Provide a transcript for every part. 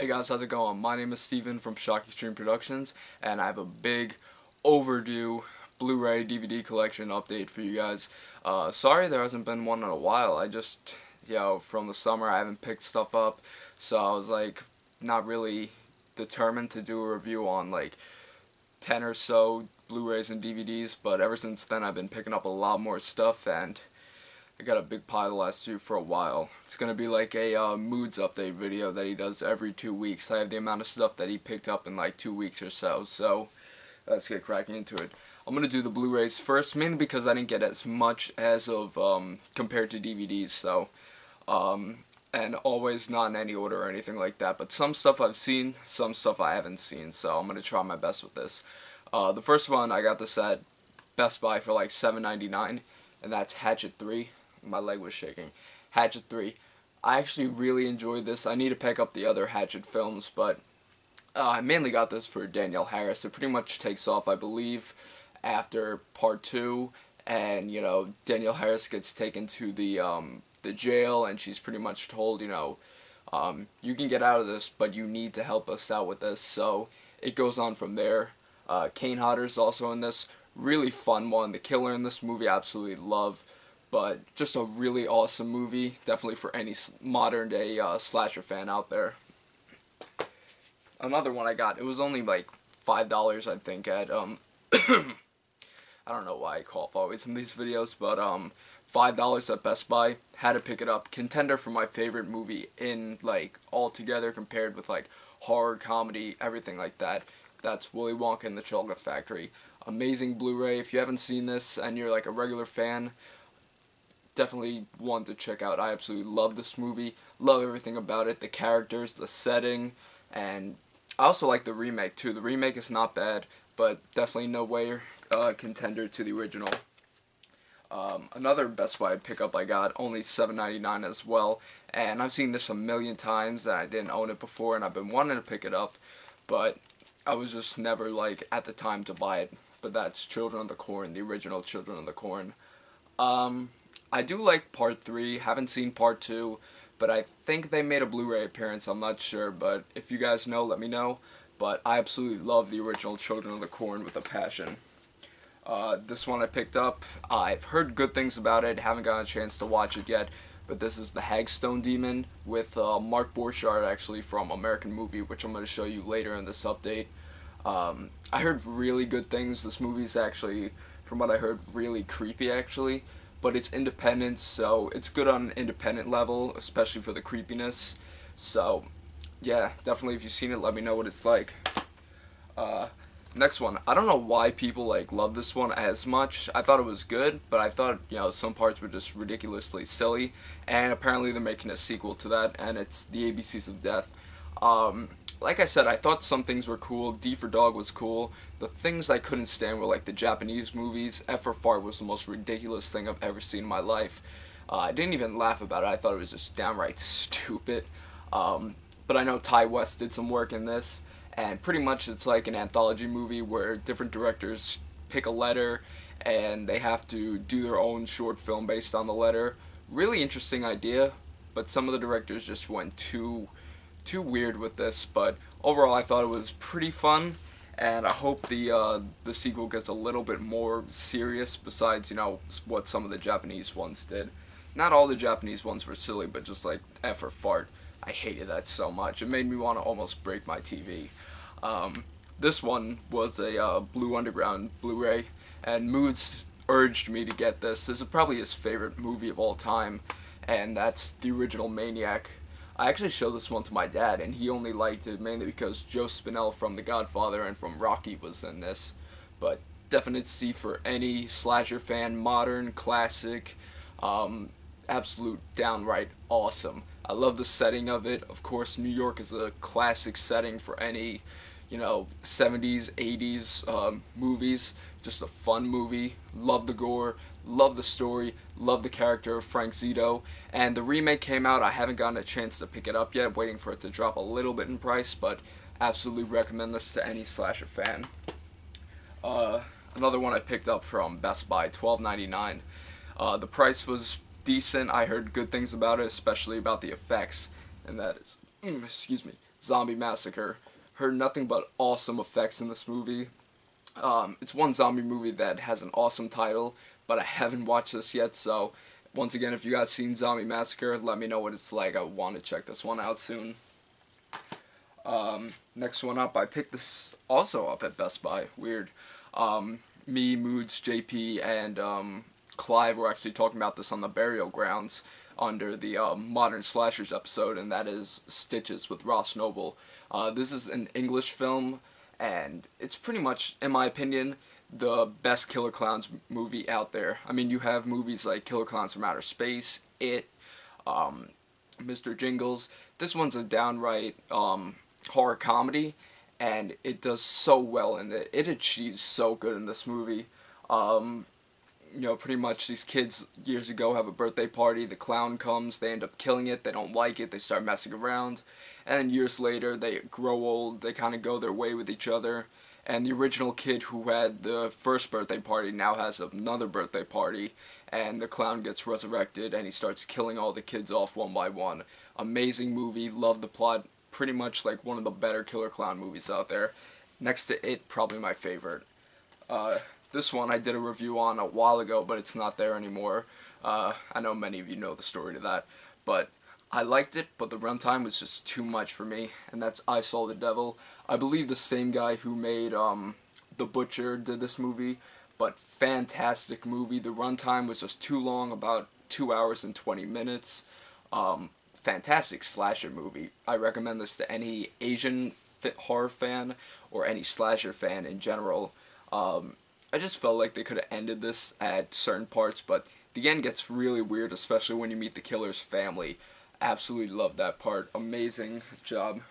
guys, how's it going? My name is Steven from Shock Extreme Productions, and I have a big overdue Blu-ray DVD collection update for you guys. Sorry there hasn't been one in a while. I just, from the summer I haven't picked stuff up, so I was like not really determined to do a review on like 10 or so Blu-rays and DVDs, but ever since then I've been picking up a lot more stuff, and I got a big pile last year for a while. It's going to be like a moods update video that he does every 2 weeks. I have the amount of stuff that he picked up in like 2 weeks or so let's get cracking into it. I'm going to do the Blu-rays first, mainly because I didn't get as much as of compared to DVDs, and always not in any order or anything like that, but some stuff I've seen, some stuff I haven't seen, so I'm going to try my best with this. The first one, I got this at Best Buy for like $7.99, and that's Hatchet 3. My leg was shaking. Hatchet 3. I actually really enjoyed this. I need to pick up the other Hatchet films, but I mainly got this for Danielle Harris. It pretty much takes off, I believe, after part 2, and Danielle Harris gets taken to the jail, and she's pretty much told, you can get out of this, but you need to help us out with this. So it goes on from there. Kane Hodder's also in this. Really fun one. The killer in this movie I absolutely love. But just a really awesome movie, definitely for any modern day slasher fan out there. Another one I got, it was only like $5 I think at, I don't know why I cough always in these videos, but $5 at Best Buy, had to pick it up. Contender for my favorite movie in like altogether compared with like horror, comedy, everything like that. That's Willy Wonka and the Chocolate Factory. Amazing Blu-ray. If you haven't seen this and you're like a regular fan, definitely one to check out. I absolutely love this movie, love everything about it, the characters, the setting, and I also like the remake too. The remake is not bad, but definitely no way contender to the original. Another Best Buy pickup I got, only $7.99 as well, and I've seen this a million times and I didn't own it before, and I've been wanting to pick it up, but I was just never like at the time to buy it. But that's Children of the Corn, the original Children of the Corn. I do like part 3, haven't seen part 2, but I think they made a Blu-ray appearance, I'm not sure, but if you guys know, let me know. But I absolutely love the original Children of the Corn with a passion. This one I picked up, I've heard good things about it, haven't gotten a chance to watch it yet, but this is the Hagstone Demon with Mark Borchardt actually from American Movie, which I'm going to show you later in this update. I heard really good things. This movie's actually, from what I heard, really creepy actually. But it's independent, so it's good on an independent level, especially for the creepiness. So, yeah, definitely if you've seen it, let me know what it's like. Next one. I don't know why people like love this one as much. I thought it was good, but I thought, some parts were just ridiculously silly. And apparently they're making a sequel to that, and it's The ABCs of Death. Like I said, I thought some things were cool. D for Dog was cool. The things I couldn't stand were like the Japanese movies. F for Fart was the most ridiculous thing I've ever seen in my life. I didn't even laugh about it. I thought it was just downright stupid. But I know Ty West did some work in this, and pretty much it's like an anthology movie where different directors pick a letter and they have to do their own short film based on the letter. Really interesting idea, but some of the directors just went too weird with this, but overall I thought it was pretty fun, and I hope the sequel gets a little bit more serious besides, what some of the Japanese ones did. Not all the Japanese ones were silly, but just like F or Fart. I hated that so much. It made me want to almost break my TV. This one was a Blue Underground Blu-ray, and Moods urged me to get this. This is probably his favorite movie of all time, and that's the original Maniac. I actually showed this one to my dad, and he only liked it mainly because Joe Spinell from The Godfather and from Rocky was in this. But definite C for any slasher fan, modern, classic, absolute downright awesome. I love the setting of it. Of course, New York is a classic setting for any, 70s, 80s movies. Just a fun movie. Love the gore, love the story, love the character of Frank Zito. And the remake came out. I haven't gotten a chance to pick it up yet, waiting for it to drop a little bit in price, but absolutely recommend this to any slasher fan. Another one I picked up from Best Buy, $12.99. The price was decent. I heard good things about it, especially about the effects, and that is, excuse me, Zombie Massacre. Heard nothing but awesome effects in this movie. It's one zombie movie that has an awesome title, but I haven't watched this yet, so once again, if you guys seen Zombie Massacre, let me know what it's like. I want to check this one out soon. Next one up, I picked this also up at Best Buy. Weird. Me, Moods, JP, and Clive were actually talking about this on the Burial Grounds under the Modern Slashers episode, and that is Stitches with Ross Noble. This is an English film, and it's pretty much, in my opinion, the best Killer Clowns movie out there. I mean, you have movies like Killer Clowns from Outer Space, Mr. Jingles. This one's a downright horror comedy, and it does so well in it. It achieves so good in this movie. Pretty much these kids years ago have a birthday party, the clown comes, they end up killing it, they don't like it, they start messing around, and then years later they grow old, they kind of go their way with each other, and the original kid who had the first birthday party now has another birthday party, and the clown gets resurrected, and he starts killing all the kids off one by one. Amazing movie, love the plot, pretty much like one of the better Killer Clown movies out there. Next to It, probably my favorite. This one I did a review on a while ago, but it's not there anymore. I know many of you know the story to that, but I liked it, but the runtime was just too much for me, and that's I Saw the Devil. I believe the same guy who made The Butcher did this movie, but fantastic movie. The runtime was just too long, about 2 hours and 20 minutes. Fantastic slasher movie. I recommend this to any Asian horror fan or any slasher fan in general. I just felt like they could have ended this at certain parts, but the end gets really weird, especially when you meet the killer's family. Absolutely love that part. Amazing job.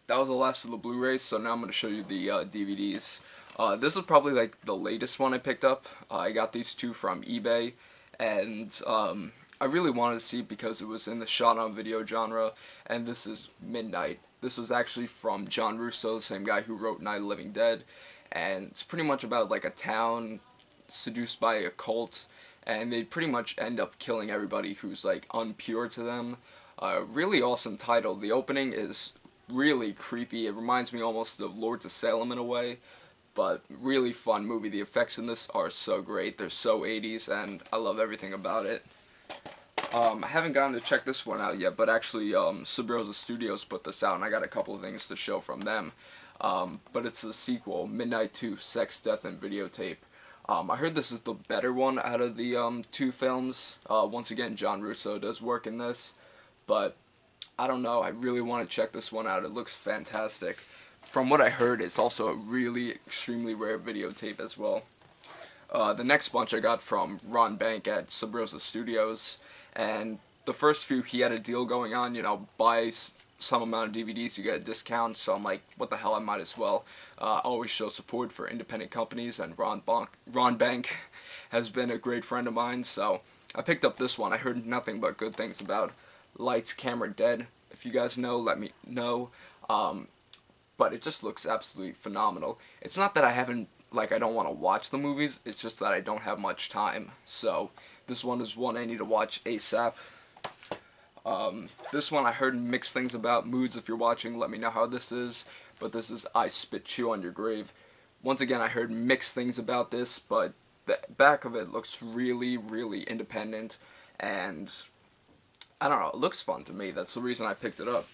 That was the last of the Blu-rays, so now I'm going to show you the DVDs. This is probably like the latest one I picked up. I got these two from eBay, and I really wanted to see it because it was in the shot-on-video genre, and this is Midnight. This was actually from John Russo, the same guy who wrote Night of the Living Dead, and it's pretty much about like a town seduced by a cult, and they pretty much end up killing everybody who's like unpure to them. Really awesome title. The opening is really creepy. It reminds me almost of Lords of Salem in a way, but really fun movie. The effects in this are so great. They're so 80s, and I love everything about it. I haven't gotten to check this one out yet, but actually Subrosa Studios put this out, and I got a couple of things to show from them. But it's the sequel, Midnight 2, Sex, Death, and Videotape. I heard this is the better one out of the two films. Once again, John Russo does work in this, but I don't know, I really want to check this one out. It looks fantastic. From what I heard, it's also a really extremely rare videotape as well. The next bunch I got from Ron Bank at Subrosa Studios, and the first few he had a deal going on, buy some amount of DVDs, you get a discount, so I'm like, what the hell, I might as well. Always show support for independent companies, and Ron Bank has been a great friend of mine, so I picked up this one. I heard nothing but good things about Lights, Camera, Dead. If you guys know, let me know. But it just looks absolutely phenomenal. It's not that I don't want to watch the movies, it's just that I don't have much time, so this one is one I need to watch ASAP. This one I heard mixed things about. Moods, if you're watching, let me know how this is. But this is I Spit You on Your Grave. Once again, I heard mixed things about this, but the back of it looks really, really independent, and I don't know, it looks fun to me. That's the reason I picked it up.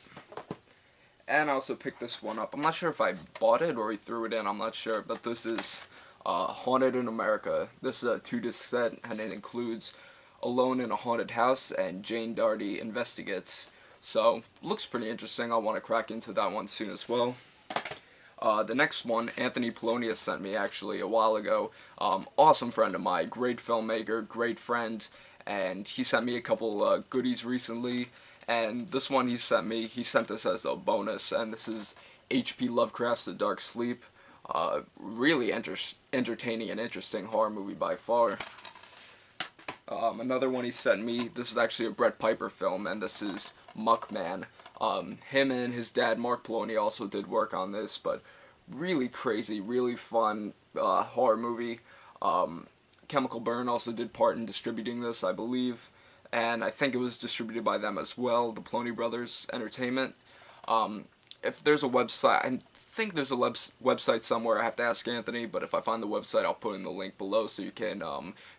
And I also picked this one up. I'm not sure if I bought it or he threw it in, I'm not sure, but this is Haunted in America. This is a 2-disc set, and it includes Alone in a Haunted House and Jane Darty Investigates. So, looks pretty interesting. I want to crack into that one soon as well. The next one, Anthony Polonius sent me actually a while ago. Awesome friend of mine, great filmmaker, great friend, and he sent me a couple goodies recently. And this one he sent this as a bonus, and this is H.P. Lovecraft's The Dark Sleep. Really entertaining and interesting horror movie by far. Another one he sent me, this is actually a Brett Piper film, and this is Muckman. Him and his dad, Mark Poloni, also did work on this, but really crazy, really fun horror movie. Chemical Burn also did part in distributing this, I believe, and I think it was distributed by them as well, the Poloni Brothers Entertainment. If there's a website, I think there's a website somewhere. I have to ask Anthony, but if I find the website, I'll put in the link below so you can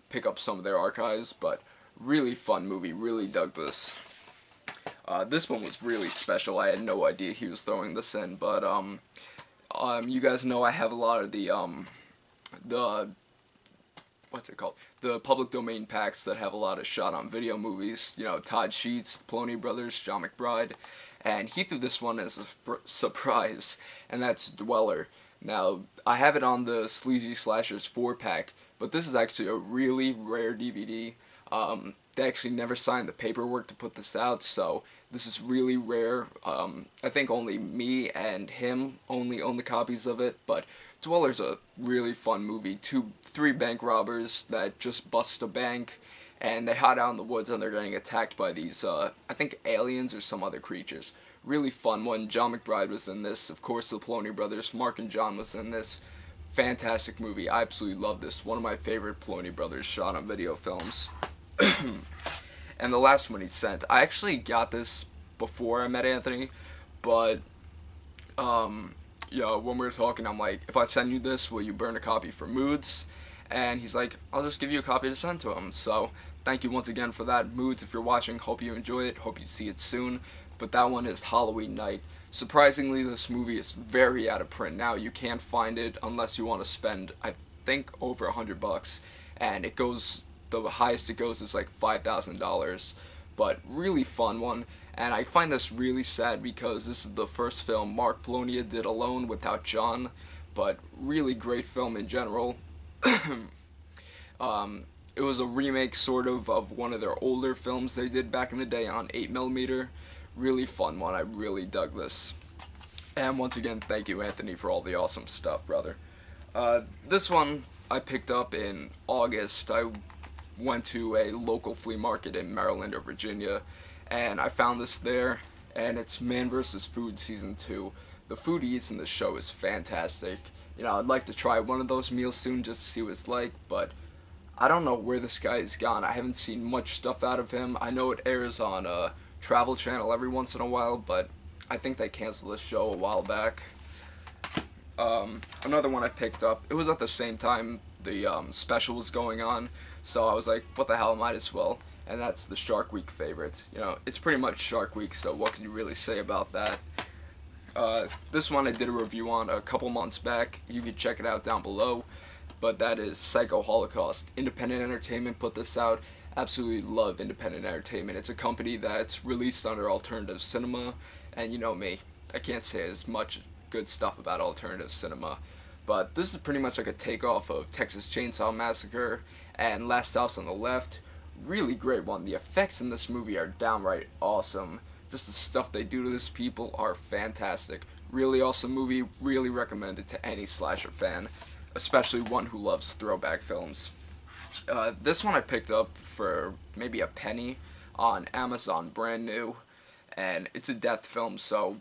pick up some of their archives. But really fun movie. Really dug this. This one was really special. I had no idea he was throwing this in, but you guys know I have a lot of the what's it called? The public domain packs that have a lot of shot on video movies. You know, Todd Sheets, the Poloni Brothers, John McBride, and he threw this one as a surprise, and that's Dweller. Now, I have it on the Sleazy Slashers 4-pack, but this is actually a really rare DVD. They actually never signed the paperwork to put this out, so this is really rare. I think only me and him only own the copies of it, but Dweller's a really fun movie. Three bank robbers that just bust a bank, and they hide out in the woods and they're getting attacked by these, I think aliens or some other creatures. Really fun one. John McBride was in this. Of course, the Poloni Brothers. Mark and John was in this. Fantastic movie. I absolutely love this. One of my favorite Poloni Brothers shot on video films. And the last one he sent, I actually got this before I met Anthony, but when we were talking, I'm like, if I send you this, will you burn a copy for Moods? And he's like, I'll just give you a copy to send to him. So thank you once again for that, Moods. If you're watching, hope you enjoy it. Hope you see it soon. But that one is Halloween Night. Surprisingly, this movie is very out of print now. You can't find it unless you want to spend, I think, over $100, and it goes. The highest it goes is like $5,000, but really fun one. And I find this really sad because this is the first film Mark Polonia did alone without John, but really great film in general. It was a remake sort of one of their older films they did back in the day on 8mm. Really fun one. I really dug this. And once again, thank you, Anthony, for all the awesome stuff, brother. This one I picked up in August. I went to a local flea market in Maryland or Virginia, and I found this there, and it's Man vs. Food Season 2. The food he eats in the show is fantastic. You know, I'd like to try one of those meals soon just to see what it's like, but I don't know where this guy has gone. I haven't seen much stuff out of him. I know it airs on Travel Channel every once in a while, but I think they canceled the show a while back. Another one I picked up, it was at the same time the special was going on, so I was like, what the hell, I might as well. And that's the Shark Week favorites. You know, it's pretty much Shark Week, so what can you really say about that? This one I did a review on a couple months back. You can check it out down below. But that is Psycho Holocaust. Independent Entertainment put this out. Absolutely love Independent Entertainment. It's a company that's released under alternative cinema. And you know me, I can't say as much good stuff about alternative cinema. But this is pretty much like a takeoff of Texas Chainsaw Massacre and Last House on the Left. Really great one. The effects in this movie are downright awesome. Just the stuff they do to these people are fantastic. Really awesome movie. Really recommend it to any slasher fan, especially one who loves throwback films. This one I picked up for maybe a penny on Amazon, brand new, and it's a death film, so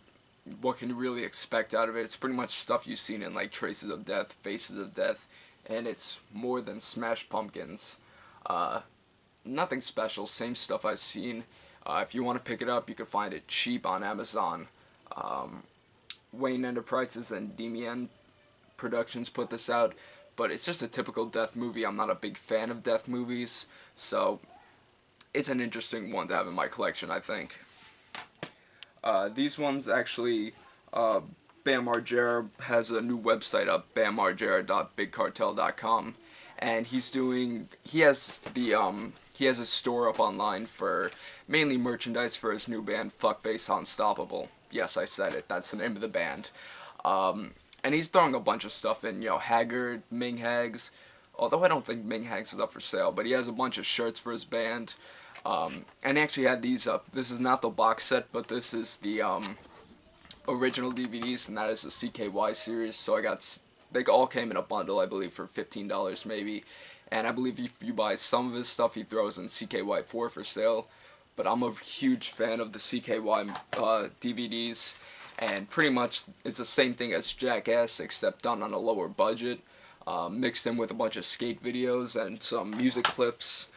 what can you really expect out of it? It's pretty much stuff you've seen in like Traces of Death, Faces of Death, and it's more than Smash Pumpkins. Nothing special, same stuff I've seen. If you want to pick it up, you can find it cheap on Amazon. Wayne Enterprises and Demian Productions put this out, but it's just a typical death movie. I'm not a big fan of death movies, so it's an interesting one to have in my collection, I think. These ones actually, Bam Margera has a new website up, bammargera.bigcartel.com, and he has a store up online for mainly merchandise for his new band, Fuckface Unstoppable. Yes, I said it, that's the name of the band. And he's throwing a bunch of stuff in, Haggard, Ming Hags, although I don't think Ming Hags is up for sale, but he has a bunch of shirts for his band. And he actually had these up. This is not the box set, but this is the original DVDs, and that is the CKY series. So they all came in a bundle, I believe, for $15 maybe. And I believe if you buy some of his stuff, he throws in CKY4 for sale. But I'm a huge fan of the CKY DVDs. And pretty much it's the same thing as Jackass, except done on a lower budget. Mixed in with a bunch of skate videos and some music clips.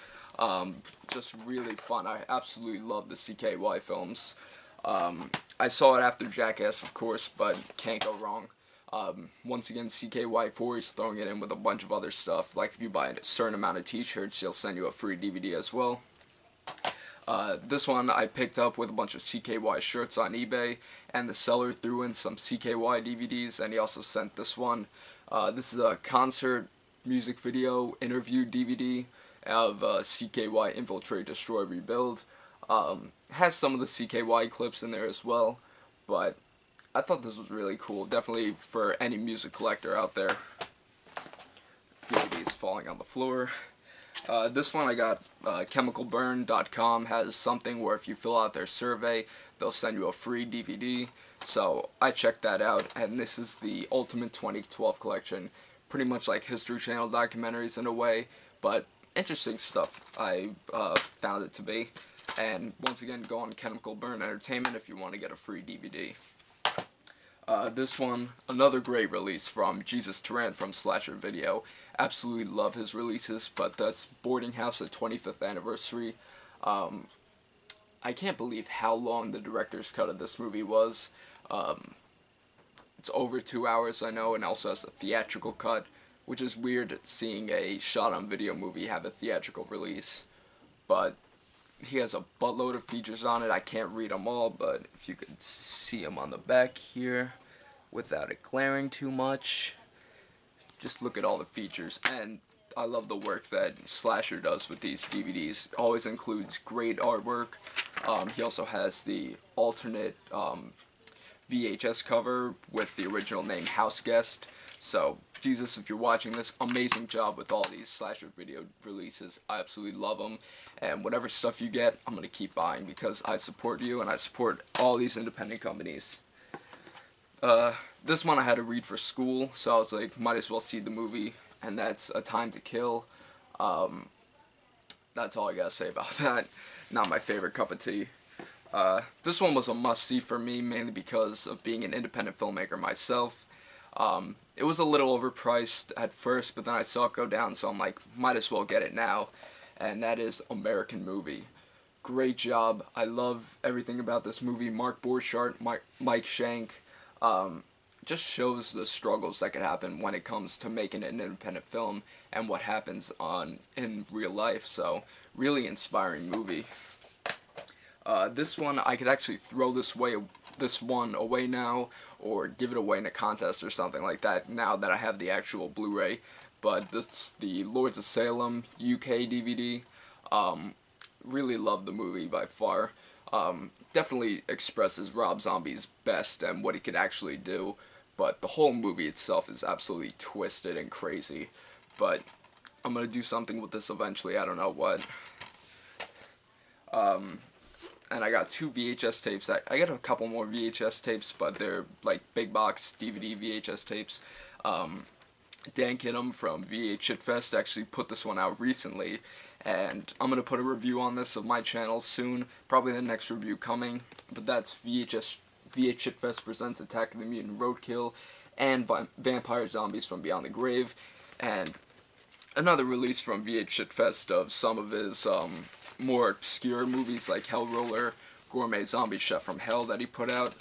Just really fun. I absolutely love the CKY films. I saw it after Jackass, of course, but can't go wrong. Once again, CKY4 is throwing it in with a bunch of other stuff. Like if you buy a certain amount of t-shirts, he'll send you a free DVD as well. This one I picked up with a bunch of CKY shirts on eBay, and the seller threw in some CKY DVDs, and he also sent this one. This is a concert music video interview DVD of CKY Infiltrate, Destroy, Rebuild. Has some of the CKY clips in there as well, but I thought this was really cool. Definitely for any music collector out there. DVDs falling on the floor. This one I got, chemicalburn.com has something where if you fill out their survey, they'll send you a free DVD. So I checked that out, and this is the Ultimate 2012 collection. Pretty much like History Channel documentaries in a way, but interesting stuff I found it to be. And once again, go on Chemical Burn Entertainment if you want to get a free DVD. This one, another great release from Jesus Tarrant from Slasher Video. Absolutely love his releases, but that's Boarding House, the 25th anniversary. I can't believe how long the director's cut of this movie was. It's over 2 hours, I know, and also has a theatrical cut, which is weird seeing a shot-on-video movie have a theatrical release. But he has a buttload of features on it. I can't read them all, but if you could see them on the back here without it glaring too much, just look at all the features. And I love the work that Slasher does with these DVDs. Always includes great artwork. He also has the alternate VHS cover with the original name House Guest. So, Jesus, if you're watching this, amazing job with all these Slasher Video releases. I absolutely love them. And whatever stuff you get, I'm going to keep buying because I support you and I support all these independent companies. This one I had to read for school, so I was like, might as well see the movie, and that's A Time to Kill. That's all I gotta say about that. Not my favorite cup of tea. This one was a must-see for me, mainly because of being an independent filmmaker myself. It was a little overpriced at first, but then I saw it go down, so I'm like, might as well get it now. And that is American Movie. Great job. I love everything about this movie. Mark Borchardt, Mike Shank. Just shows the struggles that could happen when it comes to making an independent film and what happens in real life. So, really inspiring movie. This one, I could actually throw this one away now, or give it away in a contest or something like that now that I have the actual Blu-ray. But this is the Lords of Salem UK DVD. Really love the movie by far. Definitely expresses Rob Zombie's best and what he could actually do. But the whole movie itself is absolutely twisted and crazy. But I'm going to do something with this eventually, I don't know what. And I got 2 VHS tapes. I got a couple more VHS tapes, but they're like big box DVD VHS tapes. Dan Kidham from VH Shitfest actually put this one out recently, and I'm going to put a review on this of my channel soon, probably the next review coming, but that's VH Shitfest presents Attack of the Mutant Roadkill and Vampire Zombies from Beyond the Grave, and another release from VH Shitfest of some of his more obscure movies like Hellroller, Gourmet Zombie Chef from Hell that he put out,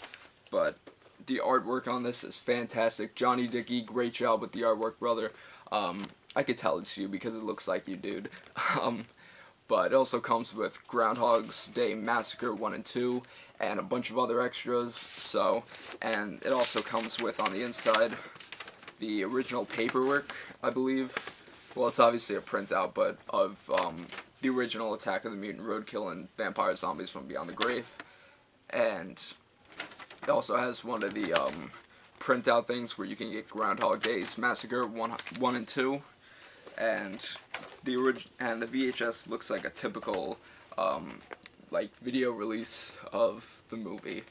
but the artwork on this is fantastic. Johnny Dickey, great job with the artwork, brother. I could tell it's you because it looks like you, dude. But it also comes with Groundhog's Day Massacre 1 and 2, and a bunch of other extras, so, and it also comes with, on the inside, the original paperwork, I believe. Well, it's obviously a printout, but of the original Attack of the Mutant Roadkill and Vampire Zombies from Beyond the Grave. And it also has one of the printout things where you can get Groundhog Day's Massacre 1 and 2. And the VHS looks like a typical like video release of the movie.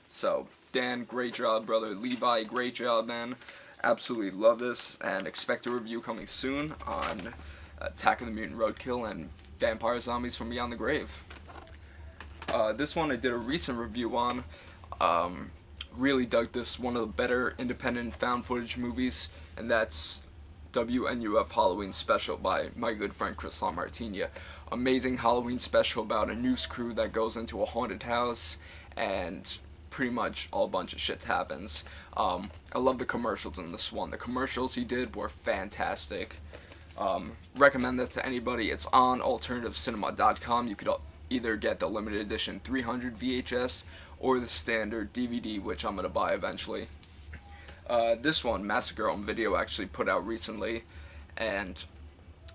So, Dan, great job, brother. Levi, great job, man. Absolutely love this, and expect a review coming soon on Attack of the Mutant Roadkill and Vampire Zombies from Beyond the Grave. This one I did a recent review on. Really dug this, one of the better independent found footage movies, and that's WNUF Halloween Special by my good friend Chris LaMartinia. Amazing Halloween special about a news crew that goes into a haunted house, and pretty much all bunch of shit happens. I love the commercials in this one. The commercials he did were fantastic. Recommend that to anybody. It's on alternativecinema.com. You could either get the limited edition 300 VHS or the standard DVD, which I'm going to buy eventually. This one, Massacre Home Video, actually put out recently, and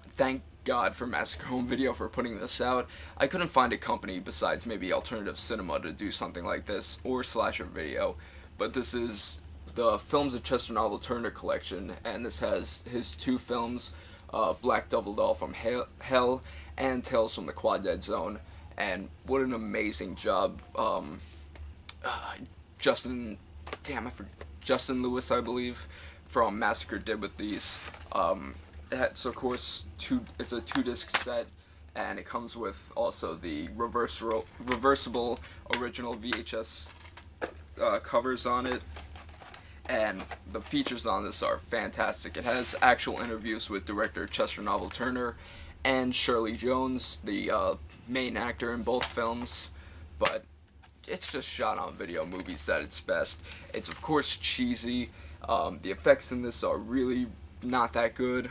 thank God for Massacre Home Video for putting this out. I couldn't find a company besides maybe Alternative Cinema to do something like this, or Slasher Video, but this is the Films of Chester Novel Turner collection, and this has his two films, Black Devil Doll from Hell and Tales from the Quad Dead Zone, and what an amazing job Justin Lewis, I believe, from Massacre did with these. So of course, it's a 2-disc set, and it comes with also the reversible original VHS covers on it, and the features on this are fantastic. It has actual interviews with director Chester Novel Turner and Shirley Jones, the main actor in both films, but it's just shot on video movies at its best. It's of course cheesy. The effects in this are really not that good,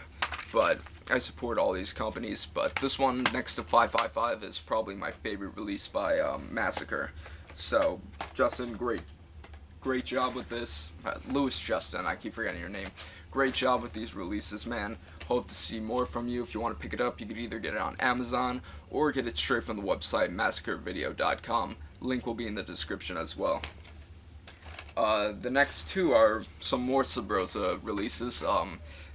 but I support all these companies. But this one next to 555 is probably my favorite release by Massacre. So Justin, great job with this. Louis Justin, I keep forgetting your name. Great job with these releases, man. Hope to see more from you. If you want to pick it up, you could either get it on Amazon or get it straight from the website massacrevideo.com. Link will be in the description as well. The next two are some more Sub Rosa releases.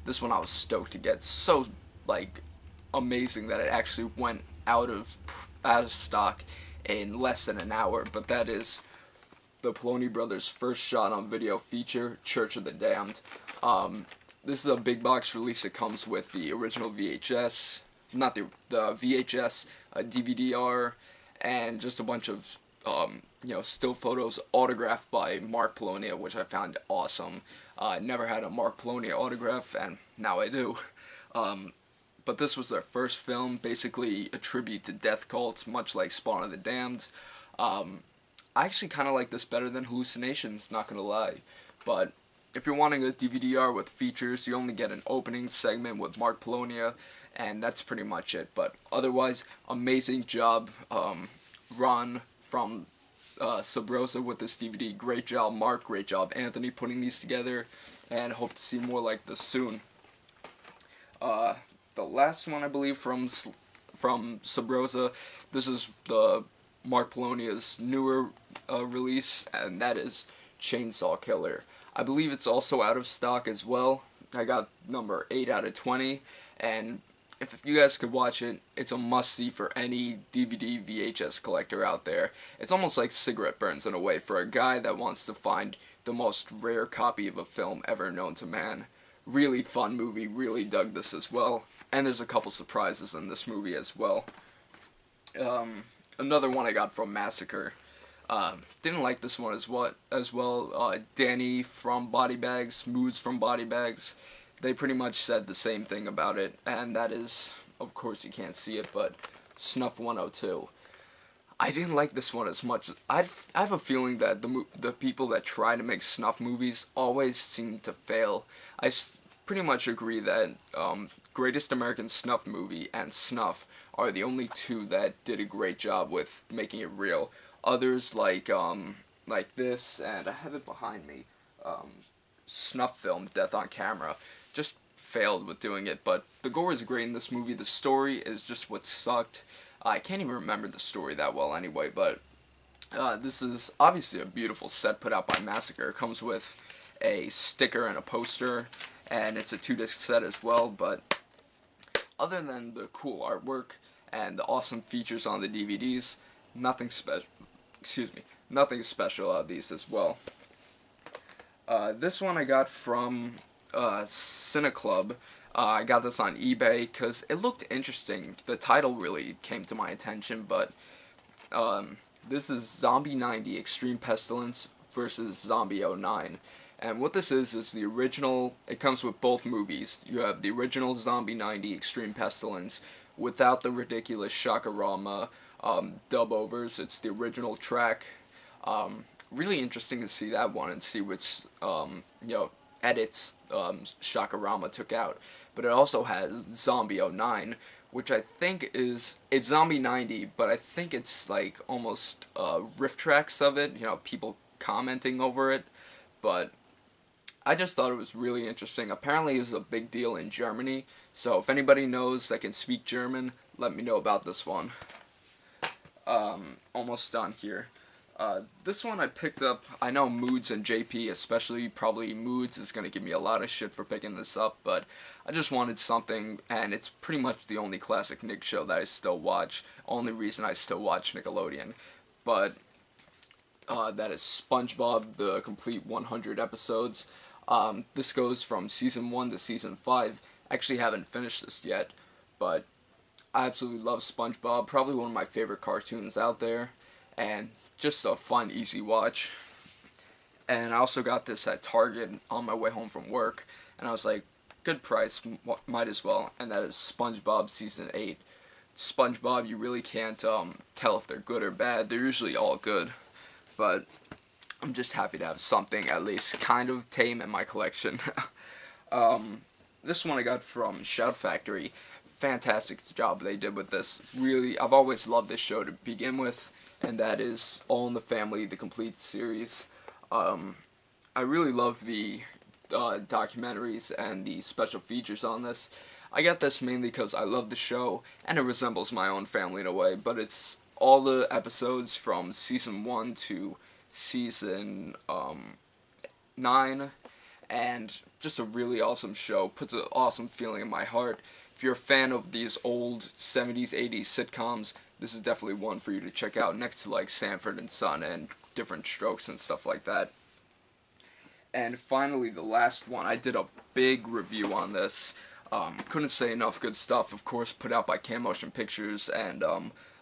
This one I was stoked to get. So amazing that it actually went out of stock in less than an hour. But that is the Poloni Brothers' first shot on video feature, Church of the Damned. This is a big box release. It comes with the original VHS, not the VHS, a DVD-R, and just a bunch of still photos autographed by Mark Polonia, which I found awesome. I never had a Mark Polonia autograph, and now I do. But this was their first film, basically a tribute to Death Cult, much like Spawn of the Damned. I actually kind of like this better than Hallucinations, not gonna lie. But if you're wanting a DVD-R with features, you only get an opening segment with Mark Polonia, and that's pretty much it. But otherwise, amazing job, Ron from Sub Rosa with this DVD. Great job, Mark. Great job, Anthony, putting these together, and hope to see more like this soon. The last one, I believe, from Sub Rosa, this is the Mark Polonia's newer release, and that is Chainsaw Killer. I believe it's also out of stock as well. I got number 8 out of 20, and if you guys could watch it, it's a must-see for any DVD VHS collector out there. It's almost like Cigarette Burns in a way for a guy that wants to find the most rare copy of a film ever known to man. Really fun movie, really dug this as well. And there's a couple surprises in this movie as well. Another one I got from Massacre. Didn't like this one as well. Danny from Body Bags, Moods from Body Bags. They pretty much said the same thing about it, and that is, of course you can't see it, but Snuff 102. I didn't like this one as much. I have a feeling that the people that try to make snuff movies always seem to fail. I pretty much agree that Greatest American Snuff Movie and Snuff are the only two that did a great job with making it real. Others like this, and I have it behind me, Snuff Film, Death on Camera, just failed with doing it. But the gore is great in this movie. The story is just what sucked. I can't even remember the story that well anyway, but this is obviously a beautiful set put out by Massacre. It comes with a sticker and a poster, and it's a 2-disc set as well. But other than the cool artwork and the awesome features on the DVDs, nothing special out of these as well. This one I got from Cineclub. I got this on eBay because it looked interesting. The title really came to my attention, but this is Zombie 90 Extreme Pestilence versus Zombie 09. And what this is the original. It comes with both movies. You have the original Zombie 90 Extreme Pestilence without the ridiculous Shakarama dub-overs. It's the original track. really interesting to see that one and see which edits Shakarama took out. But it also has Zombie '09, which I think it's Zombie '90, but I think it's like almost riff tracks of it, people commenting over it. But I just thought it was really interesting. Apparently it was a big deal in Germany, so if anybody knows that can speak German, let me know about this one. Almost done here. This one I picked up. I know Moods and JP, especially probably Moods, is going to give me a lot of shit for picking this up, but I just wanted something, and it's pretty much the only classic Nick show that I still watch. Only reason I still watch Nickelodeon. But that is SpongeBob, the complete 100 episodes. This goes from season 1 to season 5. Actually haven't finished this yet, but I absolutely love SpongeBob. Probably one of my favorite cartoons out there, and just a fun, easy watch. And I also got this at Target on my way home from work, and I was like, good price, might as well. And that is SpongeBob Season 8. SpongeBob, you really can't tell if they're good or bad. They're usually all good, but I'm just happy to have something at least kind of tame in my collection. This one I got from Shout Factory. Fantastic job they did with this. Really, I've always loved this show to begin with, and that is All in the Family, the complete series. I really love the documentaries and the special features on this. I got this mainly because I love the show, and it resembles my own family in a way, but it's all the episodes from season 1 to season 9, and just a really awesome show. Puts an awesome feeling in my heart. If you're a fan of these old 70s, 80s sitcoms, this is definitely one for you to check out next to like Sanford and Son and Different Strokes and stuff like that. And finally, the last one, I did a big review on this. Couldn't say enough good stuff, of course, put out by Cam Motion Pictures and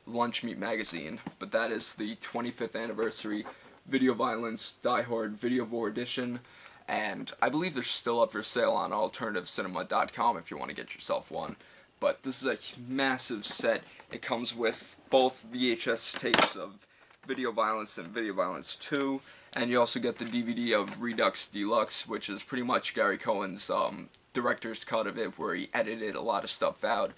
Lunch Meat Magazine. But that is the 25th anniversary Video Violence Die Hard Video Vor Edition. And I believe they're still up for sale on AlternativeCinema.com if you want to get yourself one. But this is a massive set. It comes with both VHS tapes of Video Violence and Video Violence 2. And you also get the DVD of Redux Deluxe, which is pretty much Gary Cohen's director's cut of it, where he edited a lot of stuff out,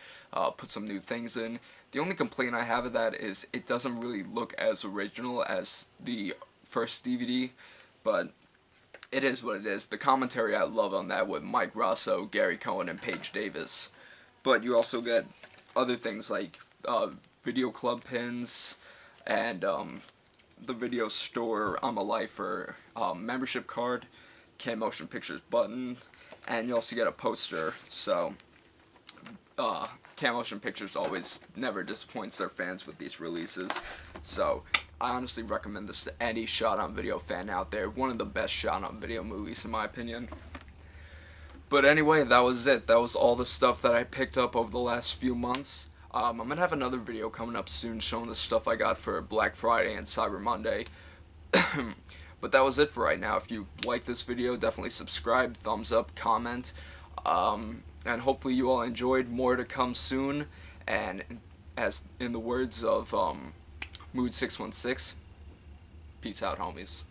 put some new things in. The only complaint I have of that is it doesn't really look as original as the first DVD, but it is what it is. The commentary I love on that with Mike Rosso, Gary Cohen, and Paige Davis. But you also get other things like video club pins and the video store I'm a Lifer membership card, Cam Motion Pictures button, and you also get a poster. So Cam Motion Pictures always never disappoints their fans with these releases. So I honestly recommend this to any shot-on-video fan out there. One of the best shot-on-video movies in my opinion. But anyway, that was it. That was all the stuff that I picked up over the last few months. I'm going to have another video coming up soon showing the stuff I got for Black Friday and Cyber Monday. But that was it for right now. If you like this video, definitely subscribe, thumbs up, comment. And hopefully you all enjoyed. More to come soon. And as in the words of Mood 616, peace out, homies.